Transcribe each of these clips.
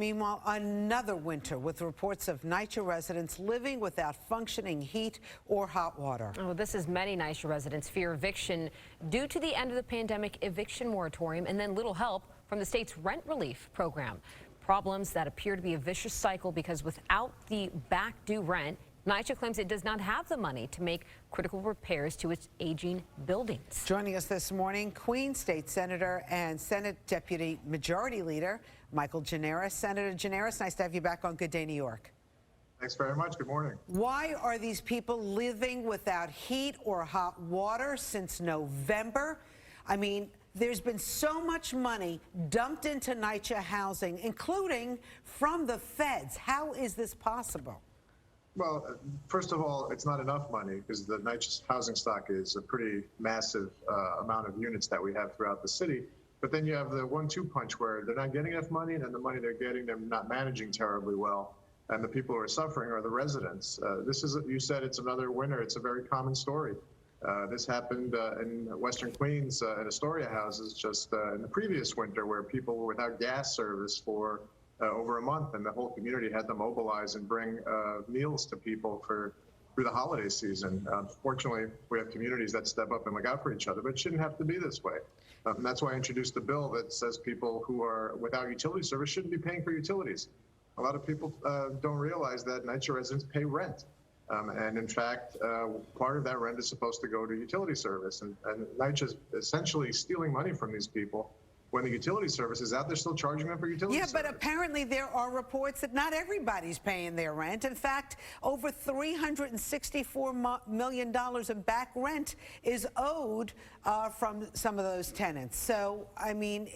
Meanwhile, another winter with reports of NYCHA residents living without functioning heat or hot water. Oh, this is many NYCHA residents fear eviction due to the end of the pandemic eviction moratorium and then little help from the state's rent relief program. Problems that appear to be a vicious cycle because without the back due rent, NYCHA claims it does not have the money to make critical repairs to its aging buildings. Joining us this morning, Queens State Senator and Senate Deputy Majority Leader Michael Gianaris. Senator Gianaris, nice to have you back on Good Day New York. Thanks very much. Good morning. Why are these people living without heat or hot water since November? I mean, there's been so much money dumped into NYCHA housing, including from the feds. How is this possible? Well, first of all, it's not enough money because the NYCHA housing stock is a pretty massive amount of units that we have throughout the city. But then you have the 1-2 punch where they're not getting enough money, and then the money they're getting, they're not managing terribly well. And the people who are suffering are the residents. This is, you said it's another winter. It's a very common story. This happened in Western Queens in Astoria houses just in the previous winter, where people were without gas service for over a month, and the whole community had to mobilize and bring meals to people through the holiday season. Fortunately, we have communities that step up and look out for each other, but it shouldn't have to be this way. And that's why I introduced a bill that says people who are without utility service shouldn't be paying for utilities. A lot of people don't realize that NYCHA residents pay rent. And in fact, part of that rent is supposed to go to utility service. And NYCHA is essentially stealing money from these people. When the utility service is out, they're still charging them for utility service. Yeah, but apparently there are reports that not everybody's paying their rent. In fact, over $364 million in back rent is owed from some of those tenants. So, I mean,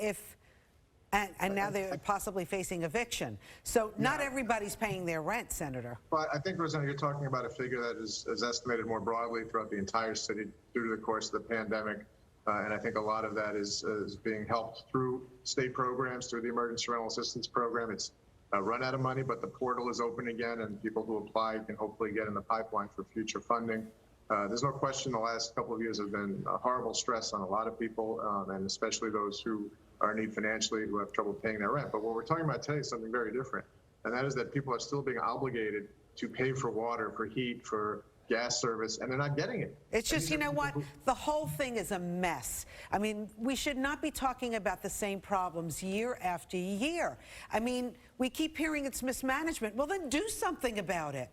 and now they're possibly facing eviction. So not everybody's paying their rent, Senator. Well, I think, Rosanna, you're talking about a figure that is estimated more broadly throughout the entire city due to the course of the pandemic. And I think a lot of that is being helped through state programs, through the Emergency Rental Assistance Program. It's run out of money, but the portal is open again, and people who apply can hopefully get in the pipeline for future funding. There's no question the last couple of years have been a horrible stress on a lot of people, and especially those who are in need financially, who have trouble paying their rent. But what we're talking about today is something very different, and that is that people are still being obligated to pay for water, for heat, for gas service, and they're not getting it. It's just, you know what? The whole thing is a mess. I mean, we should not be talking about the same problems year after year. I mean, we keep hearing it's mismanagement. Well, then do something about it.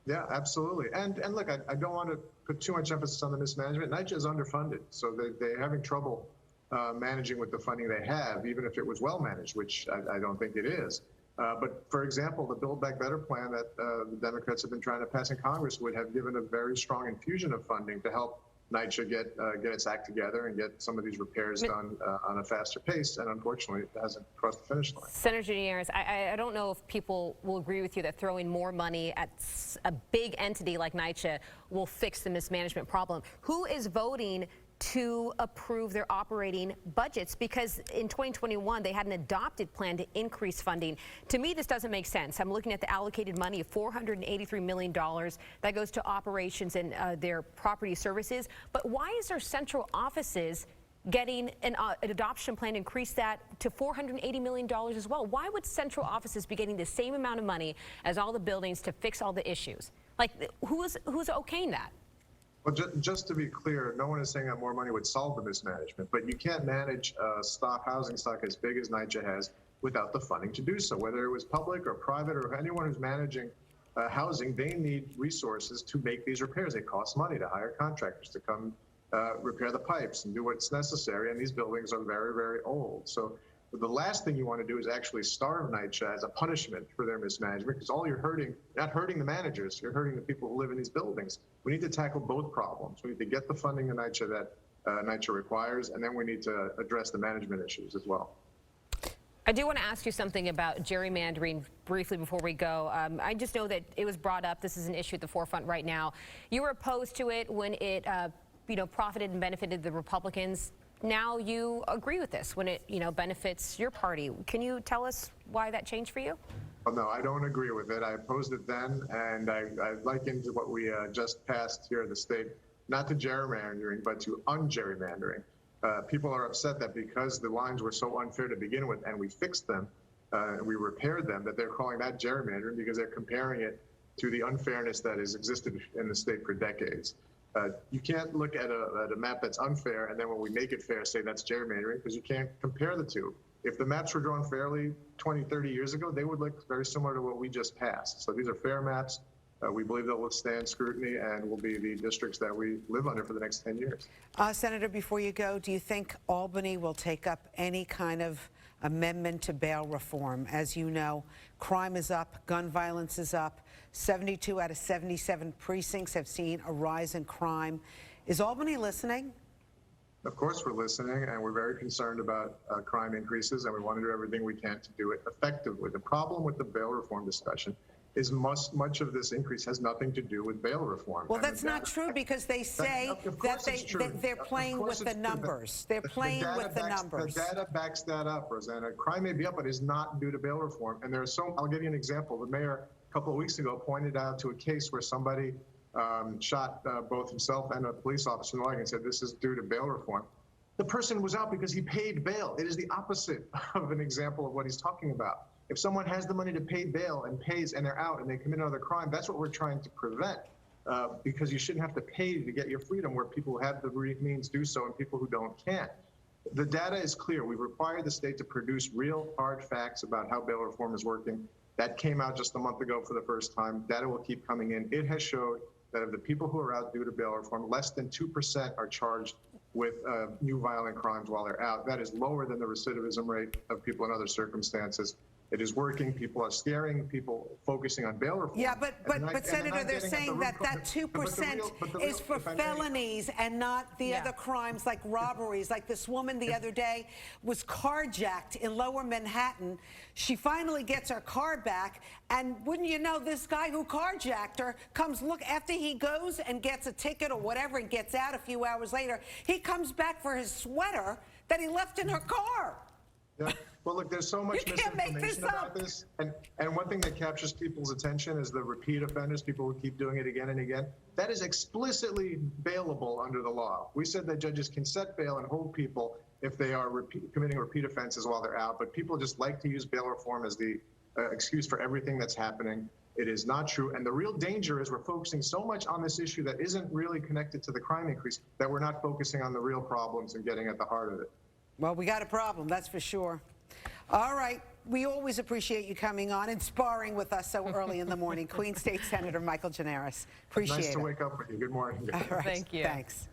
Yeah, absolutely. And look, I don't want to put too much emphasis on the mismanagement. NYCHA is underfunded, so they're having trouble managing with the funding they have, even if it was well managed, which I don't think it is. But for example, the Build Back Better plan that the Democrats have been trying to pass in Congress would have given a very strong infusion of funding to help NYCHA get its act together and get some of these repairs done on a faster pace. And unfortunately, it hasn't crossed the finish line. Senator Gianaris, I don't know if people will agree with you that throwing more money at a big entity like NYCHA will fix the mismanagement problem. Who is voting to approve their operating budgets? Because in 2021 they had an adopted plan to increase funding. To me, this doesn't make sense. I'm looking at the allocated money of $483 million that goes to operations and their property services. But why is their central offices getting an adoption plan to increase that to $480 million as well? Why would central offices be getting the same amount of money as all the buildings to fix all the issues? Like, who's okaying that? Well, just to be clear, no one is saying that more money would solve the mismanagement, but you can't manage housing stock as big as NYCHA has without the funding to do so. Whether it was public or private or anyone who's managing housing, they need resources to make these repairs. It costs money to hire contractors to come repair the pipes and do what's necessary, and these buildings are very, very old. So the last thing you want to do is actually starve NYCHA as a punishment for their mismanagement, because all you're not hurting the managers, you're hurting the people who live in these buildings. We need to tackle both problems. We need to get the funding to NYCHA that NYCHA requires, and then we need to address the management issues as well. I do want to ask you something about gerrymandering briefly before we go. I just know that it was brought up. This is an issue at the forefront right now. You were opposed to it when it profited and benefited the Republicans. Now you agree with this when it, benefits your party. Can you tell us why that changed for you? Well, no, I don't agree with it. I opposed it then, and I likened what we just passed here in the state, not to gerrymandering, but to un-gerrymandering. People are upset that because the lines were so unfair to begin with and we fixed them, we repaired them, that they're calling that gerrymandering because they're comparing it to the unfairness that has existed in the state for decades. You can't look at a map that's unfair and then when we make it fair say that's gerrymandering, because you can't compare the two. If the maps were drawn fairly 20, 30 years ago, they would look very similar to what we just passed. So these are fair maps. We believe they'll withstand scrutiny and will be the districts that we live under for the next 10 years. Senator, before you go, do you think Albany will take up any kind of amendment to bail reform? As you know, crime is up, gun violence is up. 72 out of 77 precincts have seen a rise in crime. Is Albany listening? Of course we're listening, and we're very concerned about crime increases, and we want to do everything we can to do it effectively. The problem with the bail reform discussion is much of this increase has nothing to do with bail reform. Well, that's not true because they say that they're playing with the numbers. They're playing with the numbers. The data backs that up, Rosanna. Crime may be up, but it's not due to bail reform. And there's I'll give you an example. The mayor a couple of weeks ago pointed out to a case where somebody shot both himself and a police officer in the leg and said this is due to bail reform. The person was out because he paid bail. It is the opposite of an example of what he's talking about. If someone has the money to pay bail and pays and they're out and they commit another crime, that's what we're trying to prevent because you shouldn't have to pay to get your freedom where people who have the means do so and people who don't can't. The data is clear. We've required the state to produce real hard facts about how bail reform is working. That came out just a month ago for the first time. Data will keep coming in. It has showed that of the people who are out due to bail reform, less than 2% are charged with new violent crimes while they're out. That is lower than the recidivism rate of people in other circumstances. It is working. People are scaring people, focusing on bail reform. Yeah, but Senator, they're saying that 2% is for felonies and not the other crimes like robberies. Like this woman the other day was carjacked in Lower Manhattan. She finally gets her car back, and wouldn't you know, this guy who carjacked her comes look after he goes and gets a ticket or whatever and gets out a few hours later. He comes back for his sweater that he left in her car. Yeah. Well, look, there's so much misinformation about this. And one thing that captures people's attention is the repeat offenders, people who keep doing it again and again. That is explicitly bailable under the law. We said that judges can set bail and hold people if they are committing repeat offenses while they're out. But people just like to use bail reform as the excuse for everything that's happening. It is not true. And the real danger is we're focusing so much on this issue that isn't really connected to the crime increase that we're not focusing on the real problems and getting at the heart of it. Well, we got a problem, that's for sure. All right. We always appreciate you coming on and sparring with us so early in the morning. Queen State Senator Michael Gianaris. Appreciate it. Nice to wake up with you. Good morning. All right. Thank you. Thanks.